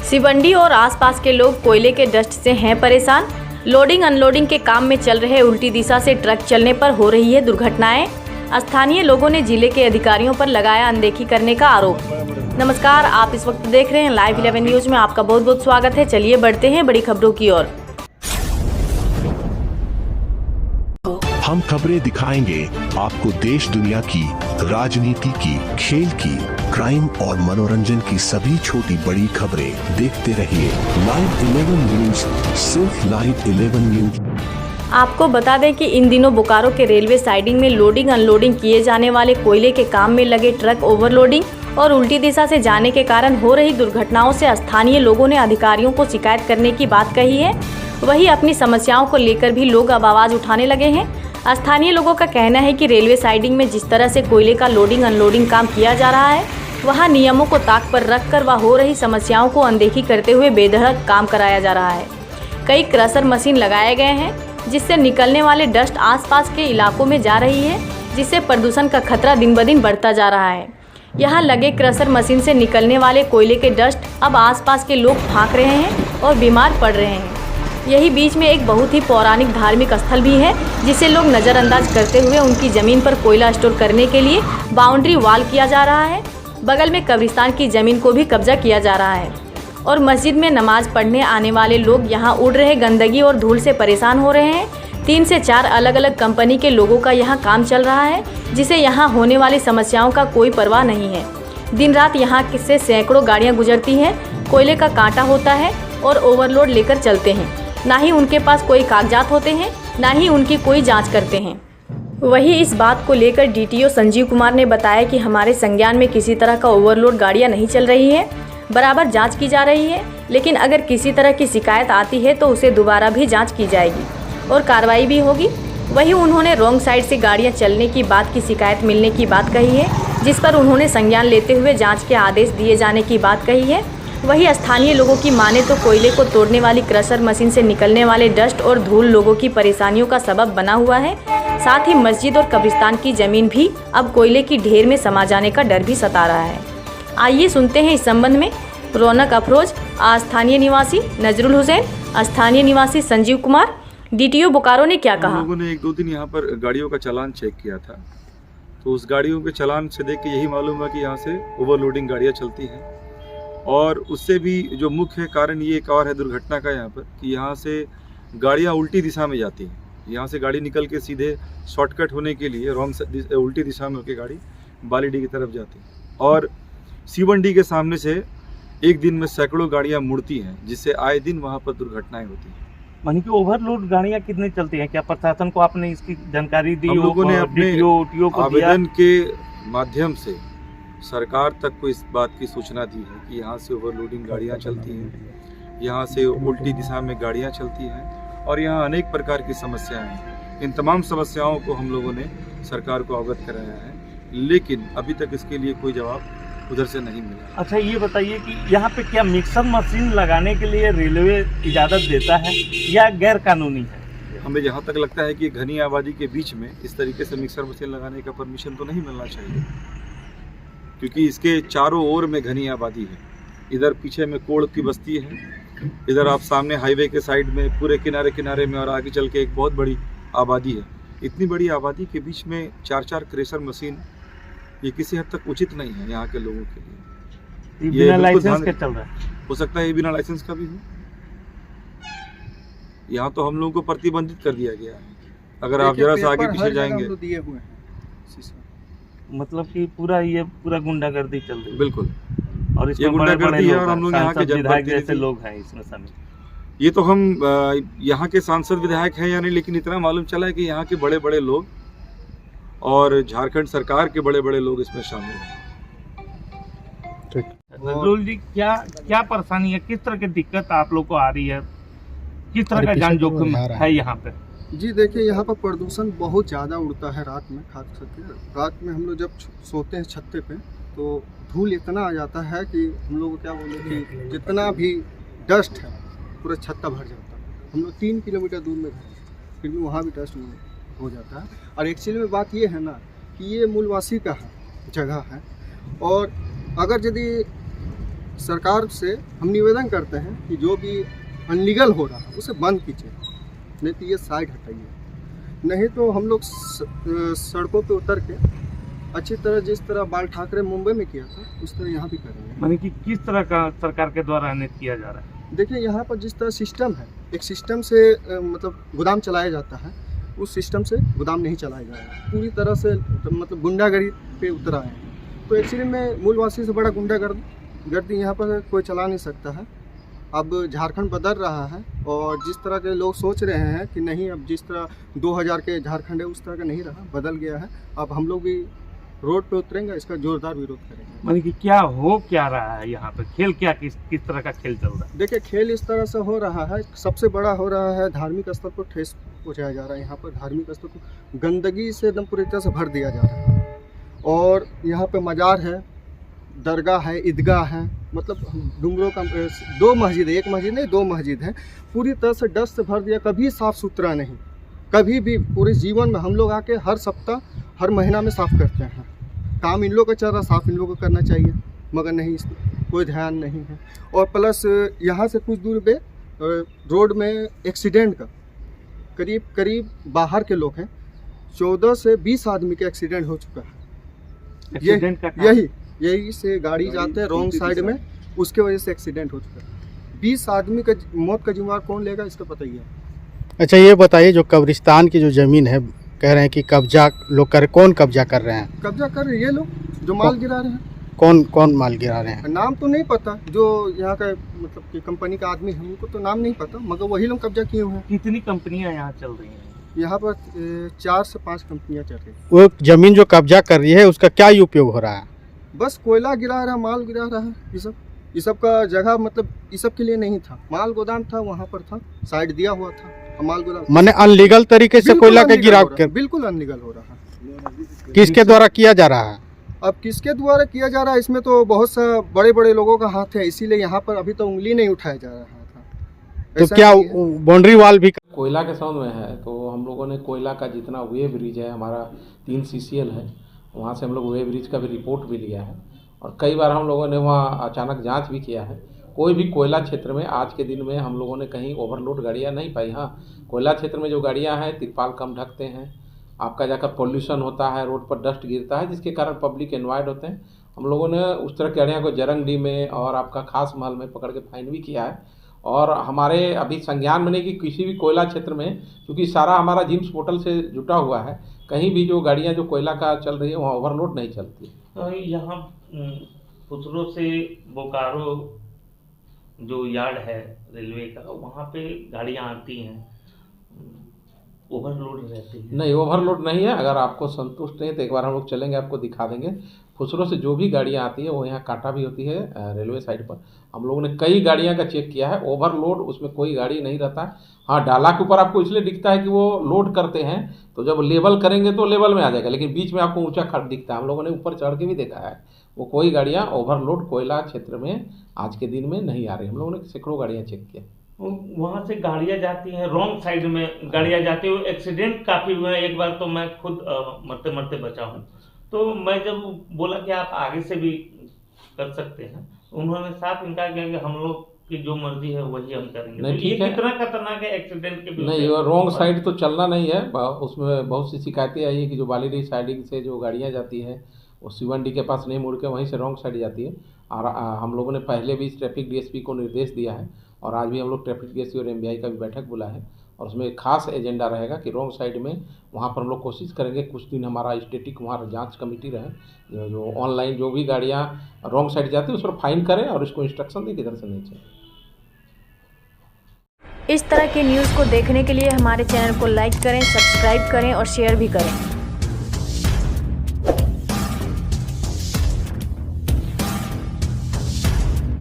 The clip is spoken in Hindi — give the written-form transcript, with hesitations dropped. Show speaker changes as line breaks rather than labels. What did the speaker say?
सिवंडी और आसपास के लोग कोयले के डस्ट से हैं परेशान। लोडिंग अनलोडिंग के काम में चल रहे उल्टी दिशा से ट्रक चलने पर हो रही है दुर्घटनाएं। स्थानीय लोगों ने जिले के अधिकारियों पर लगाया अनदेखी करने का आरोप। नमस्कार, आप इस वक्त देख रहे हैं लाइव 11 न्यूज में। आपका बहुत बहुत स्वागत है। चलिए बढ़ते हैं बड़ी खबरों की ओर।
हम खबरें दिखाएंगे आपको देश दुनिया की, राजनीति की, खेल की, क्राइम और मनोरंजन की सभी छोटी बड़ी खबरें। देखते रहिए लाइव 11 न्यूज, सिर्फ लाइव 11 न्यूज।
आपको बता दें कि इन दिनों बोकारो के रेलवे साइडिंग में लोडिंग अनलोडिंग किए जाने वाले कोयले के काम में लगे ट्रक ओवरलोडिंग और उल्टी दिशा से जाने के कारण हो रही दुर्घटनाओं से स्थानीय लोगों ने अधिकारियों को शिकायत करने की बात कही है। वहीं अपनी समस्याओं को लेकर भी लोग अब आवाज उठाने लगे हैं। स्थानीय लोगों का कहना है कि रेलवे साइडिंग में जिस तरह से कोयले का लोडिंग अनलोडिंग काम किया जा रहा है, वहां नियमों को ताक पर रखकर व हो रही समस्याओं को अनदेखी करते हुए बेधड़क काम कराया जा रहा है। कई क्रशर मशीन लगाए गए हैं जिससे निकलने वाले डस्ट आसपास के इलाकों में जा रही है, जिससे प्रदूषण का खतरा दिन ब दिन बढ़ता जा रहा है। यहाँ लगे क्रशर मशीन से निकलने वाले कोयले के डस्ट अब आसपास के लोग फाँक रहे हैं और बीमार पड़ रहे हैं। यही बीच में एक बहुत ही पौराणिक धार्मिक स्थल भी है, जिसे लोग नज़रअंदाज करते हुए उनकी ज़मीन पर कोयला स्टोर करने के लिए बाउंड्री वॉल किया जा रहा है। बगल में कब्रिस्तान की ज़मीन को भी कब्जा किया जा रहा है और मस्जिद में नमाज पढ़ने आने वाले लोग यहाँ उड़ रहे गंदगी और धूल से परेशान हो रहे हैं। 3 से 4 अलग अलग कंपनी के लोगों का यहाँ काम चल रहा है, जिसे यहाँ होने वाली समस्याओं का कोई परवाह नहीं है। दिन रात यहाँ से सैकड़ों गाड़ियाँ गुजरती हैं, कोयले का कांटा होता है और ओवरलोड लेकर चलते हैं। ना ही उनके पास कोई कागजात होते हैं, ना ही उनकी कोई जांच करते हैं। वहीं इस बात को लेकर डीटीओ संजीव कुमार ने बताया कि हमारे संज्ञान में किसी तरह का ओवरलोड गाड़ियां नहीं चल रही है, बराबर जांच की जा रही है, लेकिन अगर किसी तरह की शिकायत आती है तो उसे दोबारा भी जांच की जाएगी और कार्रवाई भी होगी। वहीं उन्होंने रॉन्ग साइड से गाड़ियाँ चलने की बात की शिकायत मिलने की बात कही है, जिस पर उन्होंने संज्ञान लेते हुए जाँच के आदेश दिए जाने की बात कही है। वहीं स्थानीय लोगों की माने तो कोयले को तोड़ने वाली क्रशर मशीन से निकलने वाले डस्ट और धूल लोगों की परेशानियों का सबब बना हुआ है। साथ ही मस्जिद और कब्रिस्तान की जमीन भी अब कोयले की ढेर में समा जाने का डर भी सता रहा है। आइए सुनते हैं इस संबंध में रौनक अफरोज, स्थानीय निवासी नजरुल हुसैन, स्थानीय निवासी संजीव कुमार, डीटीओ बोकारो ने क्या कहा।
लोगों ने 1-2 दिन यहाँ पर गाड़ियों का चालान चेक किया था, तो उस गाड़ियों के चालान से देख के यही मालूम हुआ कि यहाँ से ओवरलोडिंग गाड़ियाँ चलती हैं। और उससे भी जो मुख्य कारण ये एक और है दुर्घटना का यहाँ पर, कि यहाँ से गाड़ियाँ उल्टी दिशा में जाती हैं। यहाँ से गाड़ी निकल के सीधे शॉर्टकट होने के लिए उल्टी दिशा में होकर गाड़ी बालीडी की तरफ जाती है और सिवंडी के सामने से एक दिन में सैकड़ों गाड़ियाँ मुड़ती हैं, जिससे आए दिन वहाँ पर दुर्घटनाएं होती हैं।
मानी कि ओवरलोड गाड़ियाँ कितनी चलती हैं? क्या प्रशासन को आपने इसकी जानकारी दी?
हम लोगों ने अपने आवेदन के माध्यम से सरकार तक को इस बात की सूचना दी है कि यहाँ से ओवरलोडिंग गाड़ियाँ चलती हैं, यहाँ से उल्टी दिशा में गाड़ियाँ चलती हैं और यहाँ अनेक प्रकार की समस्याएं हैं। इन तमाम समस्याओं को हम लोगों ने सरकार को अवगत कराया है, लेकिन अभी तक इसके लिए कोई जवाब उधर से नहीं मिला।
अच्छा, ये बताइए कि यहाँ पे क्या मिक्सर मशीन लगाने के लिए रेलवे इजाज़त देता है या गैर कानूनी है?
हमें जहाँ तक लगता है कि घनी आबादी के बीच में इस तरीके से मिक्सर मशीन लगाने का परमिशन तो नहीं मिलना चाहिए, क्योंकि इसके चारों ओर में घनी आबादी है। इधर पीछे में कोड़ की बस्ती है, इधर आप सामने हाईवे के साइड में पूरे किनारे किनारे में और आगे चल के एक बहुत बड़ी आबादी है। इतनी बड़ी आबादी के बीच में 4-4 क्रेशर मशीन, ये किसी हद तक उचित नहीं है यहाँ के लोगों के लिए।
ये बिना लाइसेंस के चल रहा है।
हो सकता है ये बिना लाइसेंस का भी हो। यहाँ तो हम लोगों को प्रतिबंधित कर दिया गया है। अगर आप जरा सा आगे पीछे जाएंगे,
मतलब कि पूरा गुंडागर्दी चल रही है।
बिल्कुल,
और
ये गुंडागर्दी है और हम लोग यहाँ के
विधायक जैसे लोग हैं इसमें शामिल।
ये तो हम यहाँ के सांसद विधायक हैं या नहीं, लेकिन इतना मालूम चला है कि यहाँ के बड़े बड़े लोग और झारखंड सरकार के बड़े बड़े लोग इसमें शामिल हैं।
नजरुल जी, क्या परेशानी है? किस तरह की दिक्कत आप लोग को आ रही है? किस तरह का जान जोखिम है यहाँ पे?
जी देखिए, यहाँ पर प्रदूषण बहुत ज़्यादा उड़ता है रात में। खास करके रात में हम लोग जब सोते हैं छत्ते पे, तो धूल इतना आ जाता है कि हम लोग क्या बोले कि जितना भी डस्ट है पूरा छत्ता भर जाता है। हम लोग 3 किलोमीटर दूर में फिर भी वहाँ भी डस्ट हो जाता है। और एक्चुअली में बात ये है ना कि ये मूलवासी का जगह है, और अगर यदि सरकार से हम निवेदन करते हैं कि जो भी अनलीगल हो रहा है उसे बंद कीजिए, नहीं तो ये साइड हटाइए, नहीं तो हम लोग सड़कों पे उतर के अच्छी तरह जिस तरह बाल ठाकरे मुंबई में किया था उस तरह यहाँ भी करेंगे।
माने कि किस तरह का सरकार के द्वारा अनित किया जा रहा है?
देखिए यहाँ पर जिस तरह सिस्टम है, एक सिस्टम से मतलब गोदाम चलाया जाता है, उस सिस्टम से गोदाम नहीं चलाया जा रहा है, पूरी तरह से मतलब गुंडागर्दी पे उतर आए हैं। तो एक्चुअली में मूलवासी से बड़ा गुंडागर्दी यहाँ पर कोई चला नहीं सकता है। अब झारखंड बदल रहा है और जिस तरह के लोग सोच रहे हैं कि नहीं अब जिस तरह 2000 के झारखंड है उस तरह का नहीं रहा, बदल गया है। अब हम लोग भी रोड पे उतरेंगे, इसका जोरदार विरोध करेंगे।
माने कि क्या रहा है यहाँ पे, खेल क्या किस तरह का खेल चल रहा है?
देखिए खेल इस तरह से हो रहा है, सबसे बड़ा हो रहा है धार्मिक स्थल को ठेस पहुँचाया जा रहा है। यहाँ पर धार्मिक स्थल को गंदगी से एकदम पूरी तरह से भर दिया जा रहा है और यहाँ पे मज़ार है, दरगाह है, ईदगाह है, मतलब डूंगरों का 2 मस्जिद है, 1 मस्जिद नहीं 2 मस्जिद है, पूरी तरह से डस्ट से भर दिया। कभी साफ़ सुथरा नहीं, कभी भी पूरे जीवन में हम लोग आके हर सप्ताह हर महीना में साफ़ करते हैं। काम इन लोग का चल रहा, साफ़ इन लोग को करना चाहिए, मगर नहीं, इस कोई ध्यान नहीं है। और प्लस यहाँ से कुछ दूर पे रोड में एक्सीडेंट का करीब बाहर के लोग हैं, 14 से 20 आदमी का एक्सीडेंट हो चुका है।
एक्सीडेंट का
यही से गाड़ी जाते हैं रॉन्ग साइड में, उसके वजह से एक्सीडेंट हो चुका है। 20 आदमी का मौत का जिम्मेवार कौन लेगा, इसका पता ही है।
अच्छा ये बताइए, जो कब्रिस्तान की जो ज़मीन है कह रहे हैं कि कब्जा लोग कौन कब्जा कर रहे हैं?
कब्जा कर रहे हैं ये लोग जो माल गिरा रहे हैं।
कौन माल गिरा रहे हैं?
नाम तो नहीं पता, जो यहाँ का मतलब कि कंपनी का आदमी है उनको तो नाम नहीं पता, मगर वही लोग कब्जा किए हुए हैं।
कितनी कंपनियां यहाँ चल रही हैं?
यहाँ पर 4 से 5 कंपनियाँ चल रही हैं।
वो ज़मीन जो कब्जा कर रही है उसका क्या उपयोग हो रहा है?
बस कोयला गिरा रहा है, माल गिरा रहा है। ये सब का जगह मतलब ये सब के लिए नहीं था, माल गोदाम था वहाँ पर था, साइड दिया हुआ था माल गोदाम।
माने अनलीगल तरीके से कोयला का गिराव कर,
बिल्कुल अनलीगल हो रहा है।
किसके द्वारा किया जा रहा है?
अब किसके द्वारा किया जा रहा है, इसमें तो बहुत सा बड़े बड़े लोगों का हाथ है, इसीलिए यहाँ पर अभी तो उंगली नहीं उठाया जा रहा था।
तो क्या बाउंड्री वाल भी
कोयला के संबंध में है? तो हम लोगों ने कोयला का जितना वे ब्रिज है, हमारा 3 CCL है, वहाँ से हम लोग वे ब्रिज का भी रिपोर्ट भी लिया है और कई बार हम लोगों ने वहाँ अचानक जांच भी किया है। कोई भी कोयला क्षेत्र में आज के दिन में हम लोगों ने कहीं ओवरलोड गाड़ियाँ नहीं पाई। हाँ, कोयला क्षेत्र में जो गाड़ियाँ हैं तिरपाल कम ढकते हैं, आपका जाकर पॉल्यूशन होता है, रोड पर डस्ट गिरता है, जिसके कारण पब्लिक एनवायर्ड होते हैं। हम लोगों ने उस तरह की गाड़ियाँ को जरंगडी में और आपका खास महल में पकड़ के फाइन भी किया है। और हमारे अभी संज्ञान में नहीं कि किसी भी कोयला क्षेत्र में, क्योंकि सारा हमारा जिम्स पोर्टल से जुटा हुआ है, कहीं भी जो गाड़ियाँ जो कोयला का चल रही है वहाँ ओवरलोड नहीं चलती।
यहाँ पुतरों से बोकारो जो यार्ड है रेलवे का, वहाँ पे गाड़ियाँ आती हैं, ओवरलोड रहती है?
नहीं, ओवरलोड नहीं है। अगर आपको संतुष्ट नहीं तो एक बार हम लोग चलेंगे, आपको दिखा देंगे। फुसरों से जो भी गाड़ियाँ आती है वो यहाँ कांटा भी होती है रेलवे साइड पर। हम लोगों ने कई गाड़ियाँ का चेक किया है, ओवरलोड उसमें कोई गाड़ी नहीं रहता है। हाँ, डाला के ऊपर आपको इसलिए दिखता है कि वो लोड करते हैं, तो जब लेवल करेंगे तो लेवल में आ जाएगा, लेकिन बीच में आपको ऊंचा खड़ दिखता है। हम लोगों ने ऊपर चढ़ के भी देखा है, वो कोई गाड़ियाँ ओवरलोड कोयला क्षेत्र में आज के दिन में नहीं आ रही। हम लोगों ने सैकड़ों गाड़ियाँ चेक किया।
वहाँ से गाड़ियाँ जाती हैं, रॉन्ग साइड में गाड़ियाँ जाती हैं, एक्सीडेंट काफ़ी हुए हैं। एक बार तो मैं खुद मरते मरते बचा हूँ। तो मैं जब बोला कि आप आगे से भी कर सकते हैं, उन्होंने साफ इनकार किया कि हम लोग की जो मर्जी है वही हम करेंगे।
नहीं,
तो
ठीक
ये
है।
कितना खतरनाक है एक्सीडेंट के?
नहीं, रॉन्ग साइड तो चलना नहीं है। उसमें बहुत सी शिकायतें आई है कि जो बालीडी साइडिंग से जो गाड़ियाँ जाती है वो सिवंडी के पास नहीं मुड़ के वहीं से रॉन्ग साइड जाती है। और हम लोगों ने पहले भी ट्रैफिक DSP को निर्देश दिया है और आज भी हम लोग ट्रैफिक DSP और MBI का भी बैठक बुला है और उसमें एक खास एजेंडा रहेगा कि रॉन्ग साइड में वहाँ पर हम लोग कोशिश करेंगे कुछ दिन हमारा स्टेटिक वहाँ जांच कमेटी रहे, जो ऑनलाइन जो भी गाड़ियाँ रॉन्ग साइड जाती है उस पर फाइन करें और इसको इंस्ट्रक्शन दें कि इधर से नहीं चले।
इस तरह के न्यूज़ को देखने के लिए हमारे चैनल को लाइक करें, सब्सक्राइब करें और शेयर भी करें।